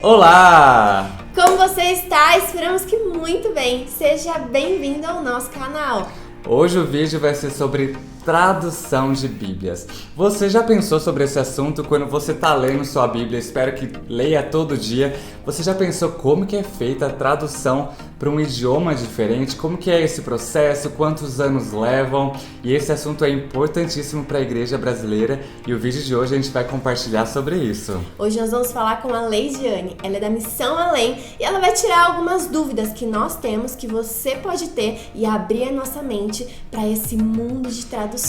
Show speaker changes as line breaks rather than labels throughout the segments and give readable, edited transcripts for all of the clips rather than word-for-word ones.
Olá!
Como você está? Esperamos que muito bem. Seja bem-vindo ao nosso canal.
Hoje o vídeo vai ser sobre tradução de Bíblias. Você já pensou sobre esse assunto quando você está lendo sua Bíblia? Espero que leia todo dia. Você já pensou como que é feita a tradução para um idioma diferente? Como que é esse processo? Quantos anos levam? E esse assunto é importantíssimo para a igreja brasileira e o vídeo de hoje a gente vai compartilhar sobre isso.
Hoje nós vamos falar com a Leidiane. Ela é da Missão Além e ela vai tirar algumas dúvidas que nós temos, que você pode ter e abrir a nossa mente para esse mundo de traduções.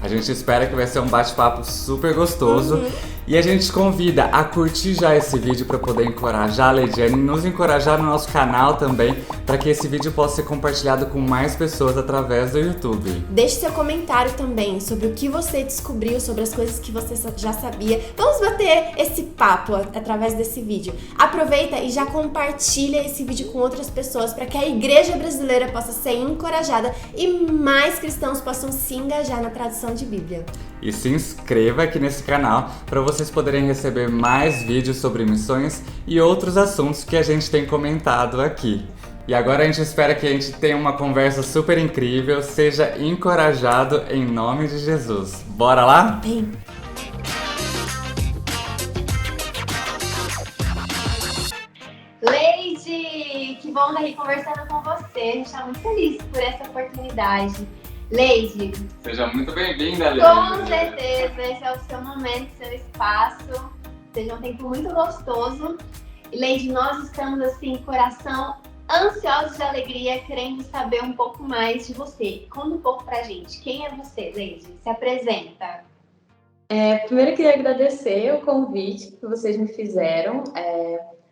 A gente espera que vai ser um bate-papo super gostoso e a gente convida a curtir já esse vídeo para poder encorajar a Leidiane e nos encorajar no nosso canal também, para que esse vídeo possa ser compartilhado com mais pessoas através do YouTube.
Deixe seu comentário também sobre o que você descobriu, sobre as coisas que você já sabia. Vamos bater esse papo através desse vídeo. Aproveita e já compartilha esse vídeo com outras pessoas para que a igreja brasileira possa ser encorajada e mais cristãos possam se engajar na tradução de Bíblia.
E se inscreva aqui nesse canal para vocês poderem receber mais vídeos sobre missões e outros assuntos que a gente tem comentado aqui. E agora a gente espera que a gente tenha uma conversa super incrível, seja encorajado em nome de Jesus. Bora lá?
Bem. Leide, que bom estar aqui conversando com você. A gente está muito feliz por essa oportunidade. Leide.
Seja muito bem-vinda, Leide.
Com certeza, esse é o seu momento, seu espaço. Seja um tempo muito gostoso. E Leide, nós estamos assim, coração ansiosos de alegria, querendo saber um pouco mais de você. Conta um pouco pra gente. Quem é você, Leide? Se apresenta.
Primeiro eu queria agradecer o convite que vocês me fizeram.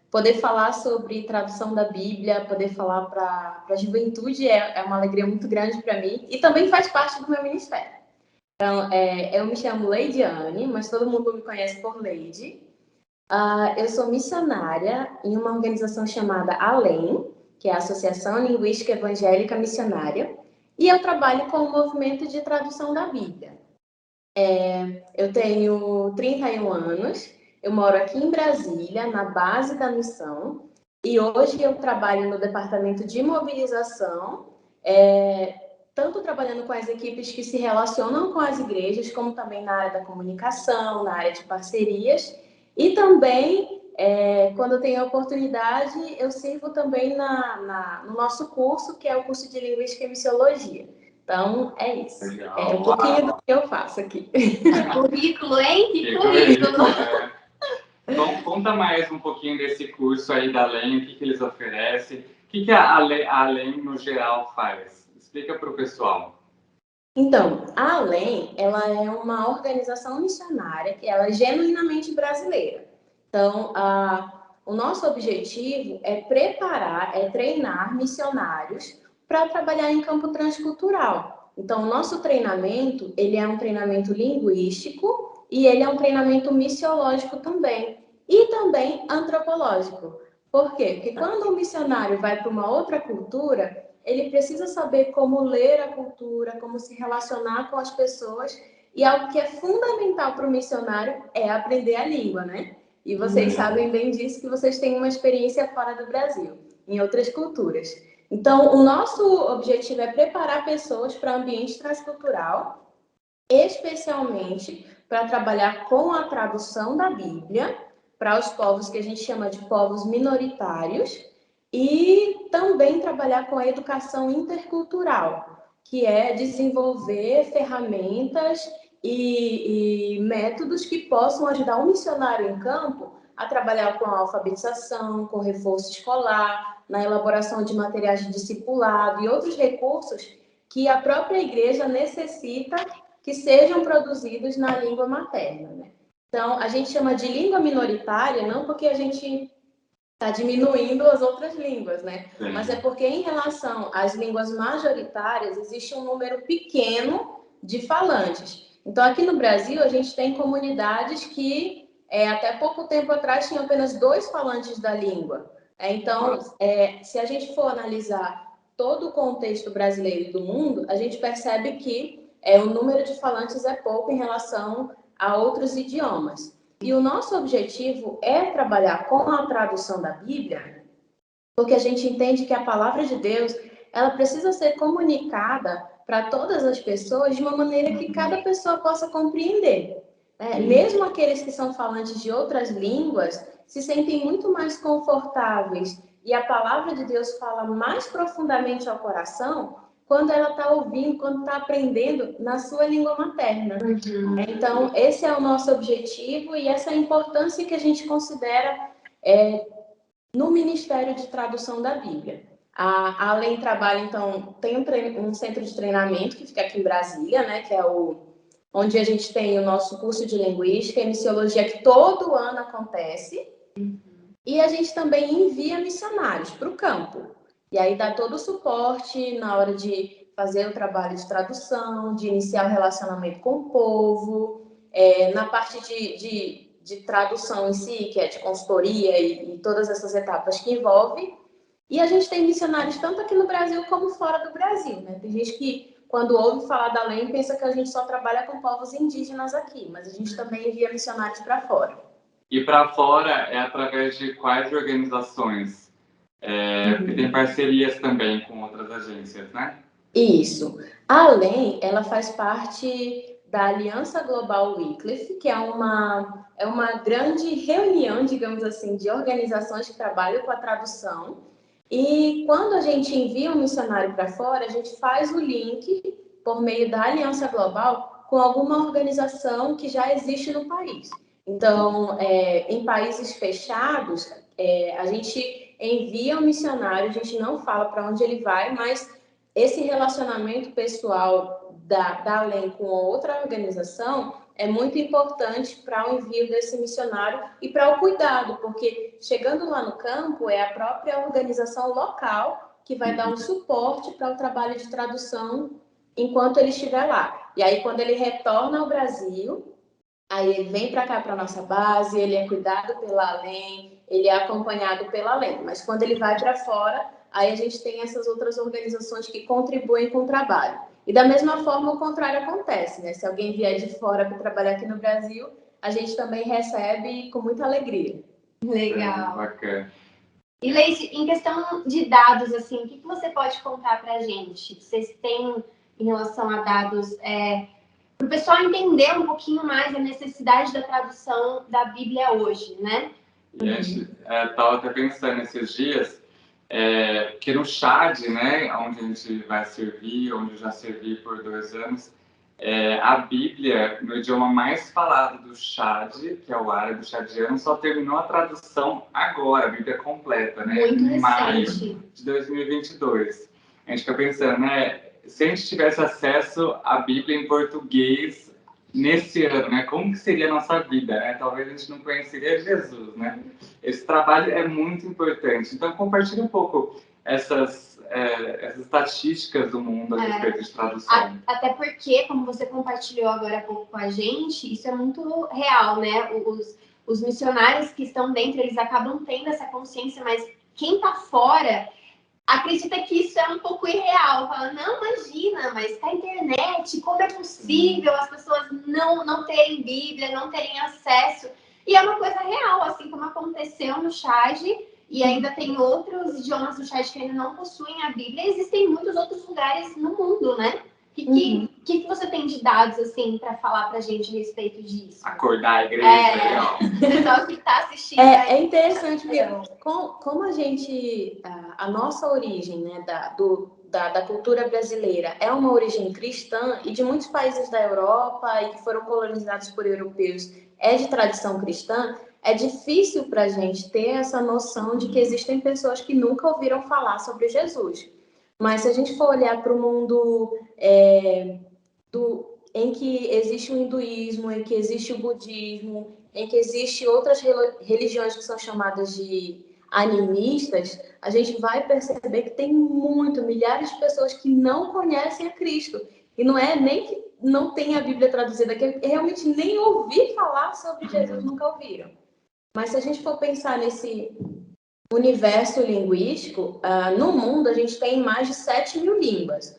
Poder falar sobre tradução da Bíblia, poder falar para a juventude é uma alegria muito grande para mim e também faz parte do meu ministério. Então, eu me chamo Leidiane, mas todo mundo me conhece por Leide. Eu sou missionária em uma organização chamada ALEM, que é a Associação Linguística Evangélica Missionária, e eu trabalho com o movimento de tradução da Bíblia. Eu tenho 31 anos, eu moro aqui em Brasília, na base da missão, e hoje eu trabalho no departamento de mobilização, tanto trabalhando com as equipes que se relacionam com as igrejas, como também na área da comunicação, na área de parcerias, e também, quando eu tenho a oportunidade, eu sirvo também no nosso curso, que é o curso de Linguística e Missiologia. Então, é isso.
Legal.
É um pouquinho do que eu faço aqui.
Currículo, hein? Que currículo!
Então, conta mais um pouquinho desse curso aí da ALEM, o que eles oferecem, o que a ALEM no geral faz? Explica para o pessoal.
Então, a ALEM, ela é uma organização missionária que ela é genuinamente brasileira. Então, o nosso objetivo é preparar, treinar missionários para trabalhar em campo transcultural. Então, o nosso treinamento, ele é um treinamento linguístico e ele é um treinamento missiológico também. E também antropológico. Por quê? Porque quando um missionário vai para uma outra cultura, ele precisa saber como ler a cultura, como se relacionar com as pessoas. E algo que é fundamental para o missionário é aprender a língua, né? E vocês sabem bem disso, que vocês têm uma experiência fora do Brasil, em outras culturas. Então, o nosso objetivo é preparar pessoas para o ambiente transcultural, especialmente para trabalhar com a tradução da Bíblia para os povos que a gente chama de povos minoritários e também trabalhar com a educação intercultural, que é desenvolver ferramentas e métodos que possam ajudar um missionário em campo a trabalhar com a alfabetização, com reforço escolar, na elaboração de materiais de discipulado e outros recursos que a própria igreja necessita que sejam produzidos na língua materna, né? Então, a gente chama de língua minoritária não porque a gente está diminuindo as outras línguas, né? Sim. Mas é porque em relação às línguas majoritárias existe um número pequeno de falantes. Então, aqui no Brasil, a gente tem comunidades que até pouco tempo atrás tinham apenas 2 falantes da língua. Então, se a gente for analisar todo o contexto brasileiro e do mundo, a gente percebe que o número de falantes é pouco em relação a outros idiomas. E o nosso objetivo é trabalhar com a tradução da Bíblia, porque a gente entende que a palavra de Deus, ela precisa ser comunicada para todas as pessoas de uma maneira que cada pessoa possa compreender. Mesmo aqueles que são falantes de outras línguas se sentem muito mais confortáveis e a palavra de Deus fala mais profundamente ao coração quando ela está ouvindo, quando está aprendendo na sua língua materna. Então, esse é o nosso objetivo e essa é a importância que a gente considera no Ministério de Tradução da Bíblia. A Além trabalha, então, tem um centro de treinamento que fica aqui em Brasília, né, que é onde a gente tem o nosso curso de linguística e missiologia, que todo ano acontece. E a gente também envia missionários para o campo. E aí dá todo o suporte na hora de fazer o trabalho de tradução, de iniciar o relacionamento com o povo, na parte de tradução em si, que é de consultoria e todas essas etapas que envolve. E a gente tem missionários tanto aqui no Brasil como fora do Brasil, né? Tem gente que, quando ouve falar da Além, pensa que a gente só trabalha com povos indígenas aqui, mas a gente também envia missionários para fora.
E para fora é através de quais organizações? Porque tem parcerias também com outras agências, né?
Isso. A Além, ela faz parte da Aliança Global Wycliffe, que é uma grande reunião, digamos assim, de organizações que trabalham com a tradução. E quando a gente envia um missionário para fora, a gente faz o link por meio da Aliança Global com alguma organização que já existe no país. Então, em países fechados, a gente envia um missionário, a gente não fala para onde ele vai, mas esse relacionamento pessoal da Além com outra organização é muito importante para o envio desse missionário e para o cuidado, porque chegando lá no campo é a própria organização local que vai dar um suporte para o trabalho de tradução enquanto ele estiver lá. E aí, quando ele retorna ao Brasil, aí ele vem para cá, para a nossa base, ele é cuidado pela Além, ele é acompanhado pela Além. Mas quando ele vai para fora, aí a gente tem essas outras organizações que contribuem com o trabalho. E da mesma forma, o contrário acontece, né? Se alguém vier de fora para trabalhar aqui no Brasil, a gente também recebe com muita alegria.
Legal.
Bacana.
E Leite, em questão de dados, assim, o que você pode contar para a gente? Vocês têm em relação a dados, para o pessoal entender um pouquinho mais a necessidade da tradução da Bíblia hoje, né?
E a gente estava até pensando esses dias, que no Chad, né, onde a gente vai servir, onde eu já servi por 2 anos, a Bíblia, no idioma mais falado do Chad, que é o árabe chadiano, só terminou a tradução agora, a Bíblia completa, né?
Muito
em maio
recente.
de 2022. A gente fica pensando, né, se a gente tivesse acesso à Bíblia em português nesse ano, né, como que seria a nossa vida, né? Talvez a gente não conheceria Jesus, né? Esse trabalho é muito importante. Então, compartilhe um pouco essas estatísticas do mundo a respeito de tradução.
Até porque, como você compartilhou agora há pouco com a gente, isso é muito real, né? Os missionários que estão dentro, eles acabam tendo essa consciência, mas quem está fora acredita que isso é um pouco irreal. Fala, não, imagina, mas tá internet, como é possível as pessoas não terem Bíblia, não terem acesso? E é uma coisa real, assim como aconteceu no Chad, e ainda tem outros idiomas do Chad que ainda não possuem a Bíblia. Existem muitos outros lugares no mundo, né? O que você tem de dados, assim, para falar pra gente a respeito disso?
Acordar a igreja,
o pessoal que tá assistindo.
É interessante, porque como a gente... A nossa origem, né, da cultura brasileira é uma origem cristã, e de muitos países da Europa e que foram colonizados por europeus é de tradição cristã, é difícil para a gente ter essa noção de que existem pessoas que nunca ouviram falar sobre Jesus. Mas se a gente for olhar para o mundo em que existe o hinduísmo, em que existe o budismo, em que existe outras religiões que são chamadas de animistas, a gente vai perceber que tem milhares de pessoas que não conhecem a Cristo. E não é nem que não tem a Bíblia traduzida, que realmente nem ouvir falar sobre Jesus nunca ouviram. Mas se a gente for pensar nesse universo linguístico, no mundo a gente tem mais de 7.000 línguas.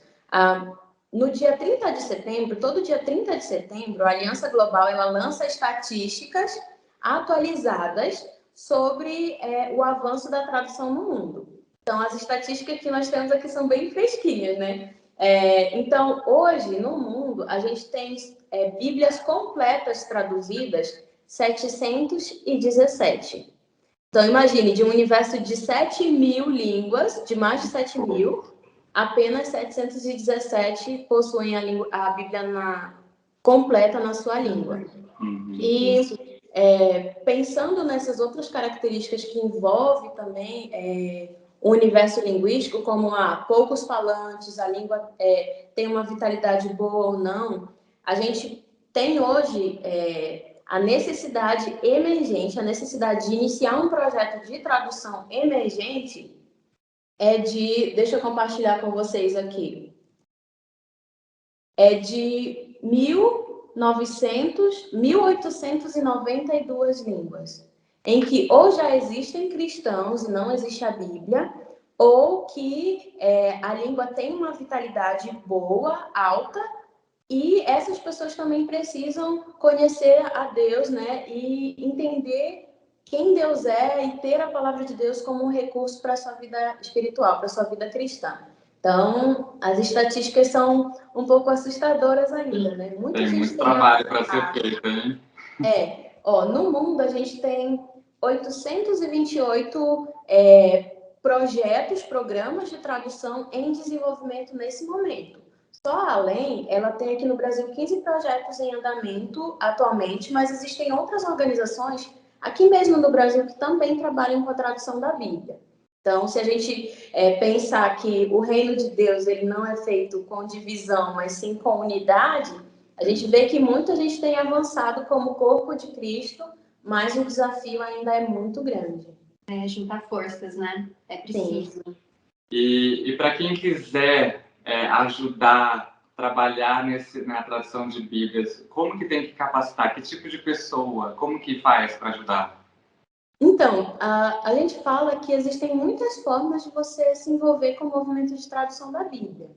No dia 30 de setembro, todo dia 30 de setembro, a Aliança Global ela lança estatísticas atualizadas sobre o avanço da tradução no mundo. Então, as estatísticas que nós temos aqui são bem fresquinhas, né? Então, hoje, no mundo, a gente tem Bíblias completas traduzidas 717. Então, imagine, de um universo de 7.000 línguas, de mais de 7.000, apenas 717 possuem a Bíblia completa na sua língua. E pensando nessas outras características que envolvem também o universo linguístico, como poucos falantes, a língua tem uma vitalidade boa ou não, a gente tem hoje a necessidade emergente, a necessidade de iniciar um projeto de tradução emergente deixa eu compartilhar com vocês aqui, de 1.892 línguas, em que ou já existem cristãos e não existe a Bíblia, ou que a língua tem uma vitalidade boa, alta, e essas pessoas também precisam conhecer a Deus, né, e entender quem Deus é e ter a palavra de Deus como um recurso para a sua vida espiritual, para a sua vida cristã. Então, as estatísticas são um pouco assustadoras ainda, né?
Tem muito trabalho para ser feito, hein?
No mundo a gente tem 828 projetos, programas de tradução em desenvolvimento nesse momento. Só a Além, ela tem aqui no Brasil 15 projetos em andamento atualmente, mas existem outras organizações aqui mesmo no Brasil que também trabalham com a tradução da Bíblia. Então, se a gente pensar que o reino de Deus ele não é feito com divisão, mas sim com unidade, a gente vê que muita gente tem avançado como corpo de Cristo, mas o desafio ainda é muito grande.
Juntar forças, né? É preciso. Sim.
E para quem quiser ajudar, trabalhar na tradução de Bíblias, como que tem que capacitar? Que tipo de pessoa? Como que faz para ajudar?
Então, a gente fala que existem muitas formas de você se envolver com o movimento de tradução da Bíblia.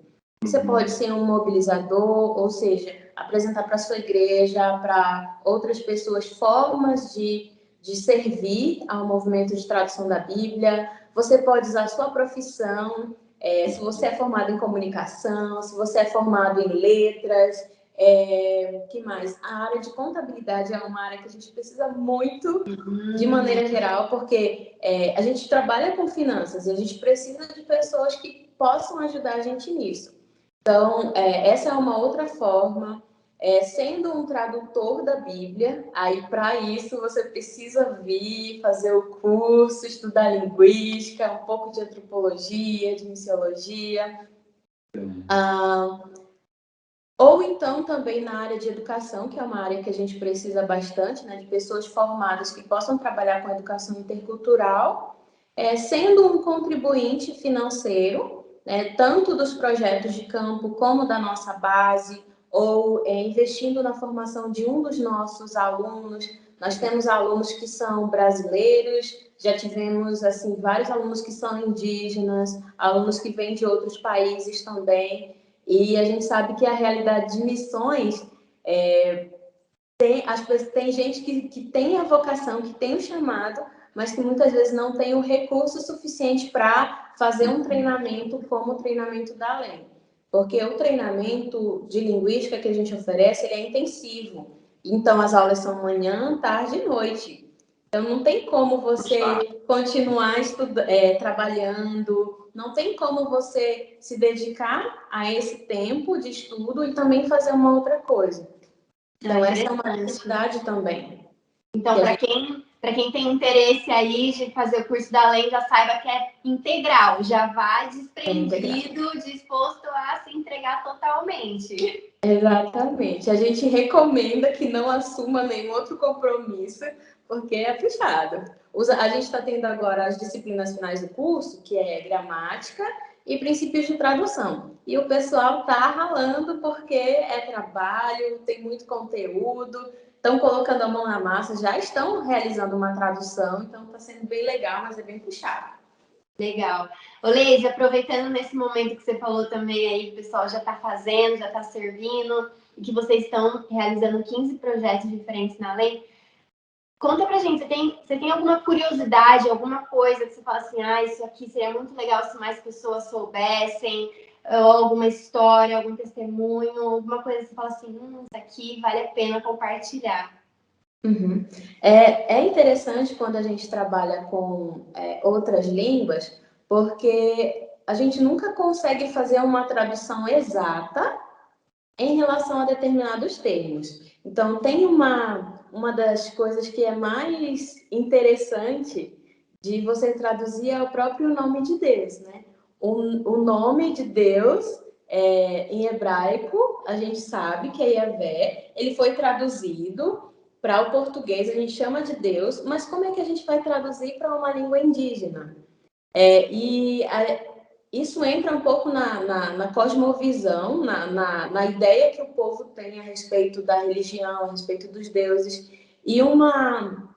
Você pode ser um mobilizador, ou seja, apresentar para a sua igreja, para outras pessoas, formas de servir ao movimento de tradução da Bíblia. Você pode usar a sua profissão, se você é formado em comunicação, se você é formado em letras, que mais? A área de contabilidade é uma área que a gente precisa muito, de maneira geral, porque a gente trabalha com finanças e a gente precisa de pessoas que possam ajudar a gente nisso. Então, essa é uma outra forma. Sendo um tradutor da Bíblia, aí para isso você precisa vir fazer o curso, estudar linguística, um pouco de antropologia, de missiologia. Ou então também na área de educação, que é uma área que a gente precisa bastante, né, de pessoas formadas que possam trabalhar com educação intercultural, sendo um contribuinte financeiro, né, tanto dos projetos de campo como da nossa base, ou investindo na formação de um dos nossos alunos. Nós temos alunos que são brasileiros, já tivemos assim vários alunos que são indígenas, alunos que vêm de outros países também. E a gente sabe que a realidade de missões tem gente que tem a vocação, que tem o chamado, mas que muitas vezes não tem o recurso suficiente para fazer um treinamento como o treinamento da Além. Porque o treinamento de linguística que a gente oferece, ele é intensivo. Então, as aulas são manhã, tarde e noite. Então, não tem como você continuar trabalhando, não tem como você se dedicar a esse tempo de estudo e também fazer uma outra coisa. Então, essa é uma necessidade também.
Então, para quem tem interesse aí de fazer o curso da Além, já saiba que é integral, já vai desprendido, disposto a se entregar totalmente.
Exatamente. A gente recomenda que não assuma nenhum outro compromisso, porque é puxado. A gente está tendo agora as disciplinas finais do curso, que é gramática e princípios de tradução. E o pessoal está ralando porque é trabalho, tem muito conteúdo, estão colocando a mão na massa, já estão realizando uma tradução, então está sendo bem legal, mas é bem puxado.
Legal. Ô, Leide, aproveitando nesse momento que você falou também aí, o pessoal já está fazendo, já está servindo, e que vocês estão realizando 15 projetos diferentes na Além, Conta pra gente, você tem alguma curiosidade, alguma coisa que você fala assim, isso aqui seria muito legal se mais pessoas soubessem, ou alguma história, algum testemunho, alguma coisa que você fala assim, isso aqui vale a pena compartilhar.
Uhum. É interessante quando a gente trabalha com outras línguas, porque a gente nunca consegue fazer uma tradução exata em relação a determinados termos. Então, tem uma das coisas que é mais interessante de você traduzir é o próprio nome de Deus, né? O nome de Deus, em hebraico, a gente sabe que é Yahvé, ele foi traduzido para o português, a gente chama de Deus, mas como é que a gente vai traduzir para uma língua indígena? Isso entra um pouco na cosmovisão, na ideia que o povo tem a respeito da religião, a respeito dos deuses, e uma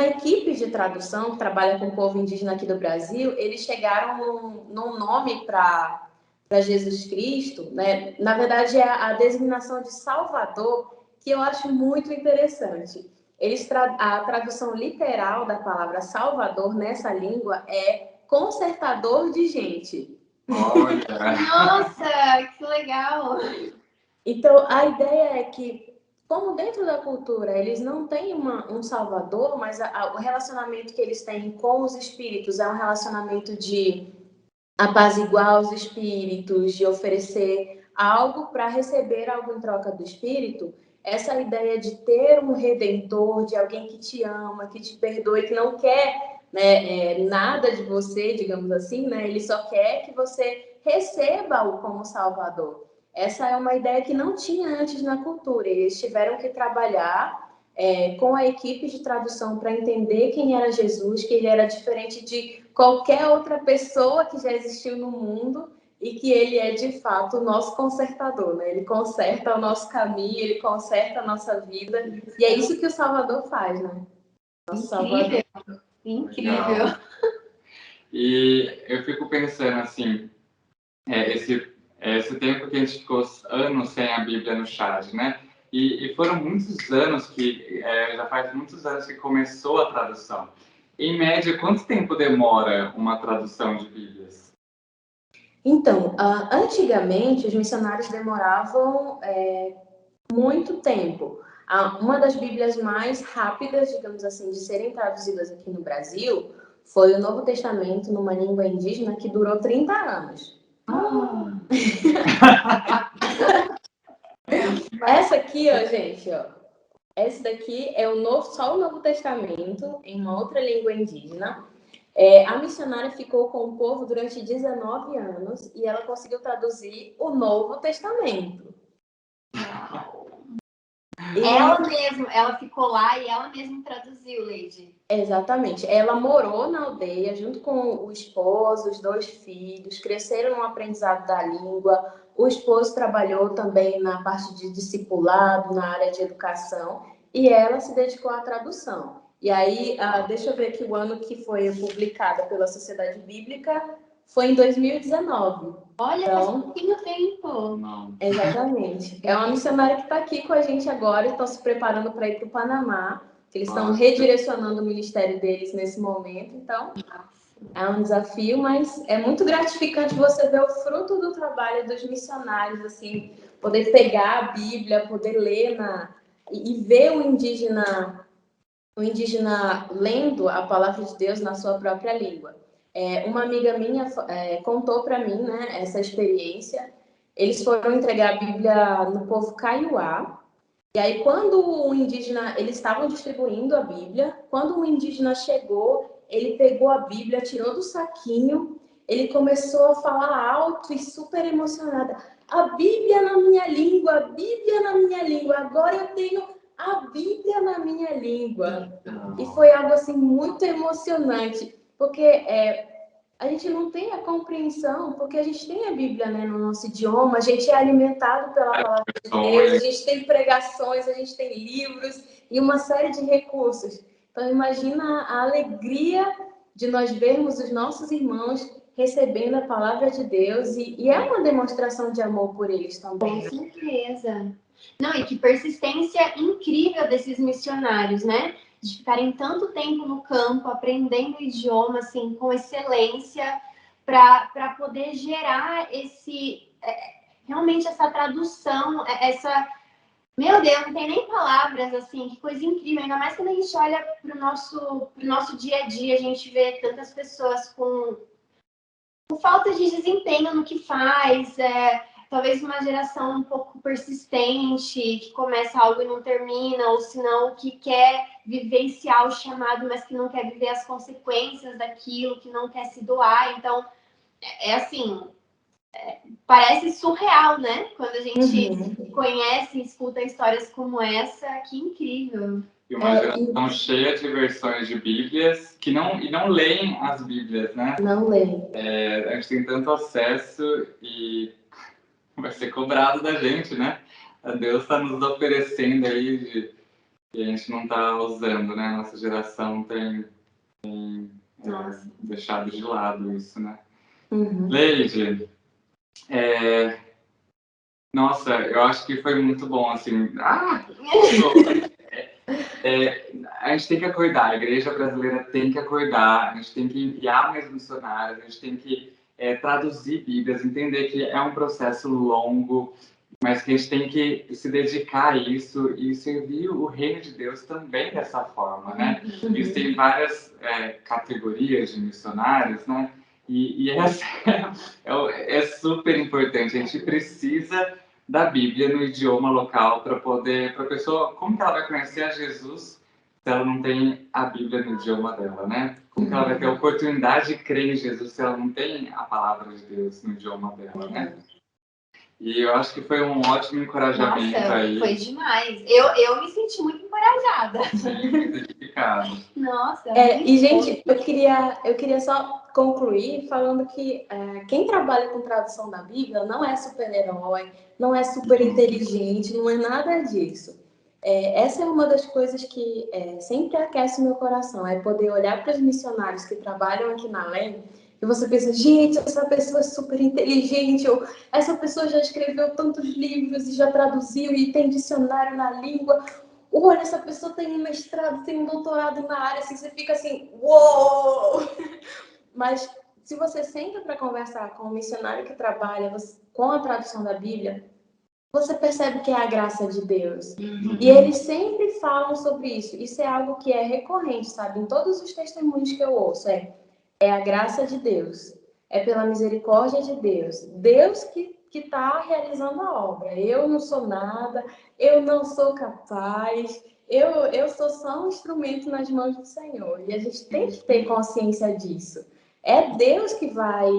equipe de tradução que trabalha com o povo indígena aqui do Brasil, eles chegaram num nome para Jesus Cristo, né? Na verdade, é a designação de Salvador, que eu acho muito interessante. A tradução literal da palavra Salvador nessa língua é consertador de gente.
Olha.
Nossa, que legal!
Então, a ideia é que, como dentro da cultura eles não têm um salvador, mas o relacionamento que eles têm com os espíritos é um relacionamento de apaziguar os espíritos, de oferecer algo para receber algo em troca do espírito, essa ideia de ter um redentor, de alguém que te ama, que te perdoe, que não quer, né, nada de você, digamos assim, né? Ele só quer que você receba-o como salvador. Essa é uma ideia que não tinha antes na cultura. Eles tiveram que trabalhar com a equipe de tradução para entender quem era Jesus, que ele era diferente de qualquer outra pessoa que já existiu no mundo e que ele é de fato o nosso consertador, né? Ele conserta o nosso caminho, ele conserta a nossa vida e é isso que o Salvador faz, né? Nosso Salvador.
Incrível.
E eu fico pensando assim, esse tempo que a gente ficou anos sem a Bíblia no chat, né? E foram muitos anos já faz muitos anos que começou a tradução. Em média, quanto tempo demora uma tradução de Bíblias?
Então, antigamente os missionários demoravam muito tempo. Uma das Bíblias mais rápidas, digamos assim, de serem traduzidas aqui no Brasil foi o Novo Testamento numa língua indígena que durou 30 anos. Essa aqui, ó, gente, ó. Esse daqui é só o Novo Testamento em uma outra língua indígena. A missionária ficou com o povo durante 19 anos e ela conseguiu traduzir o Novo Testamento.
Ela ficou lá e ela mesma traduziu, Lady.
Exatamente. Ela morou na aldeia junto com o esposo, os 2 filhos, cresceram no aprendizado da língua. O esposo trabalhou também na parte de discipulado, na área de educação, e ela se dedicou à tradução. E aí, deixa eu ver aqui o ano que foi publicada pela Sociedade Bíblica, foi em 2019.
Olha, faz pouquinho tempo.
Não.
Exatamente. É uma missionária que está aqui com a gente agora, estão se preparando para ir para o Panamá. Eles estão redirecionando o ministério deles nesse momento, então é um desafio, mas é muito gratificante você ver o fruto do trabalho dos missionários, assim, poder pegar a Bíblia, poder ler e ver o indígena lendo a palavra de Deus na sua própria língua. Uma amiga minha contou para mim, né, essa experiência. Eles foram entregar a Bíblia no povo Kaiowá. E aí, quando o indígena, eles estavam distribuindo a Bíblia, quando o indígena chegou, ele pegou a Bíblia, tirou do saquinho, ele começou a falar alto e super emocionada. A Bíblia na minha língua, a Bíblia na minha língua, agora eu tenho a Bíblia na minha língua. E foi algo assim muito emocionante, porque a gente não tem a compreensão, porque a gente tem a Bíblia, né, no nosso idioma, a gente é alimentado pela palavra de Deus, a gente tem pregações, a gente tem livros e uma série de recursos. Então, imagina a alegria de nós vermos os nossos irmãos recebendo a palavra de Deus e é uma demonstração de amor por eles também.
Com certeza.
Não, e que persistência incrível desses missionários, né? De ficarem tanto tempo no campo, aprendendo o idioma, assim, com excelência, para poder gerar realmente essa tradução, Meu Deus, não tem nem palavras, assim, que coisa incrível. Ainda mais quando a gente olha pro nosso dia a dia, a gente vê tantas pessoas com falta de desempenho no que faz, talvez uma geração um pouco persistente, que começa algo e não termina, ou senão que quer vivenciar o chamado, mas que não quer viver as consequências daquilo, que não quer se doar. Então, assim, parece surreal, né? Quando a gente conhece e escuta histórias como essa, que incrível.
E uma geração cheia de versões de Bíblias que não leem as Bíblias, né?
Não leem.
A gente tem tanto acesso e vai ser cobrado da gente, né? Deus está nos oferecendo aí e a gente não está usando, né? Nossa geração tem deixado de lado isso, né? Leide, nossa, eu acho que foi muito bom, assim. A gente tem que acordar, a igreja brasileira tem que acordar, a gente tem que enviar mais missionários, a gente tem que traduzir Bíblias, entender que é um processo longo, mas que a gente tem que se dedicar a isso e servir o reino de Deus também dessa forma, né? Isso tem várias categorias de missionários, né? E essa é super importante, a gente precisa da Bíblia no idioma local para a pessoa, como que ela vai conhecer a Jesus se ela não tem a Bíblia no idioma dela, né? Como que ela vai ter a oportunidade de crer em Jesus se ela não tem a palavra de Deus no idioma dela, né? E eu acho que foi um ótimo encorajamento.
Nossa,
aí.
Foi demais. Eu me senti muito encorajada.
Sim, identificado.
Nossa.
E, gente, eu queria só concluir falando que quem trabalha com tradução da Bíblia não é super-herói, não é super inteligente, não é nada disso. Essa é uma das coisas que sempre aquece o meu coração, é poder olhar para os missionários que trabalham aqui na Além e você pensa, gente, essa pessoa é super inteligente, ou essa pessoa já escreveu tantos livros e já traduziu e tem dicionário na língua. Olha, essa pessoa tem um mestrado, tem um doutorado na área, assim, você fica assim, uou! Mas se você senta para conversar com um missionário que trabalha com a tradução da Bíblia, você percebe que é a graça de Deus. E eles sempre falam sobre isso. Isso é algo que é recorrente, sabe? Em todos os testemunhos que eu ouço, é a graça de Deus. É pela misericórdia de Deus. Deus que está realizando a obra. Eu não sou nada, eu não sou capaz, eu sou só um instrumento nas mãos do Senhor. E a gente tem que ter consciência disso. É Deus que vai...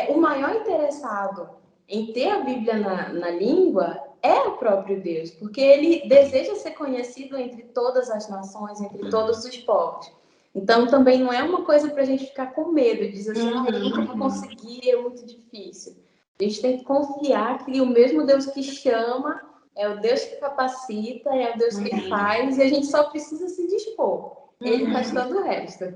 o maior interessado em ter a Bíblia na língua é o próprio Deus, porque ele deseja ser conhecido entre todas as nações, entre todos os povos. Então, também não é uma coisa para a gente ficar com medo, de dizer assim, eu nunca vou conseguir, é muito difícil. A gente tem que confiar que o mesmo Deus que chama é o Deus que capacita, é o Deus que faz, e a gente só precisa se dispor. Ele faz todo o resto.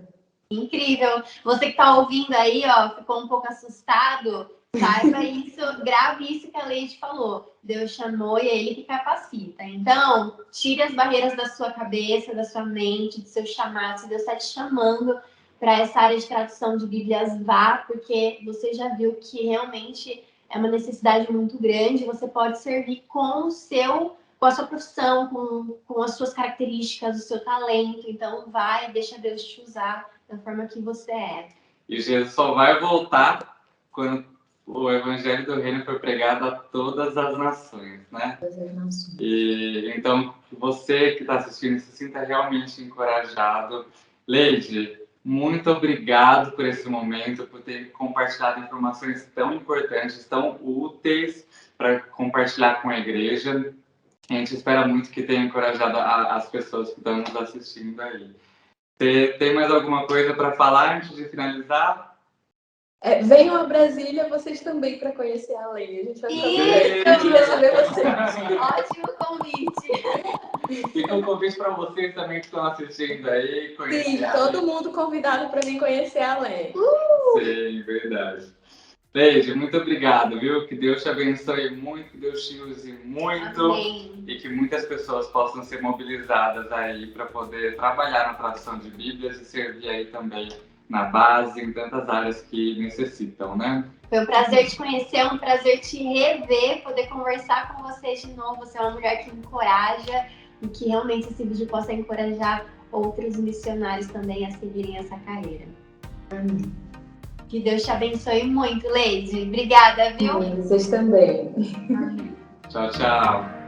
Incrível. Você que está ouvindo aí, ficou um pouco assustado, saiba isso, grave isso que a Leide falou. Deus chamou e é Ele que capacita. Então, tire as barreiras da sua cabeça, da sua mente, do seu chamado. Se Deus está te chamando para essa área de tradução de Bíblias, vá, porque você já viu que realmente é uma necessidade muito grande. Você pode servir com a sua profissão, com as suas características, o seu talento. Então, vai, deixa Deus te usar da forma que você é.
E Jesus só vai voltar quando o Evangelho do Reino for pregado a todas as nações, né? E então, você que está assistindo se sinta realmente encorajado. Leide, muito obrigado por esse momento, por ter compartilhado informações tão importantes, tão úteis para compartilhar com a igreja. A gente espera muito que tenha encorajado as pessoas que estão nos assistindo aí. Você tem mais alguma coisa para falar antes de finalizar?
Venham a Brasília, vocês também, para conhecer a Além. A gente vai ficar muito receber vocês.
Ótimo convite.
Fica um convite para vocês também que estão assistindo aí.
Sim, todo mundo convidado para vir conhecer a Além.
Sim, verdade. Leide, muito obrigado, viu? Que Deus te abençoe muito, que Deus te use muito.
Amém.
E que muitas pessoas possam ser mobilizadas aí para poder trabalhar na tradução de Bíblias e servir aí também na base, em tantas áreas que necessitam, né?
Foi um prazer te conhecer, um prazer te rever, poder conversar com você de novo. Você é uma mulher que encoraja e que realmente esse vídeo possa encorajar outros missionários também a seguirem essa carreira.
Amém.
Que Deus te abençoe muito, Leide. Obrigada, viu?
Vocês também.
Tchau, tchau.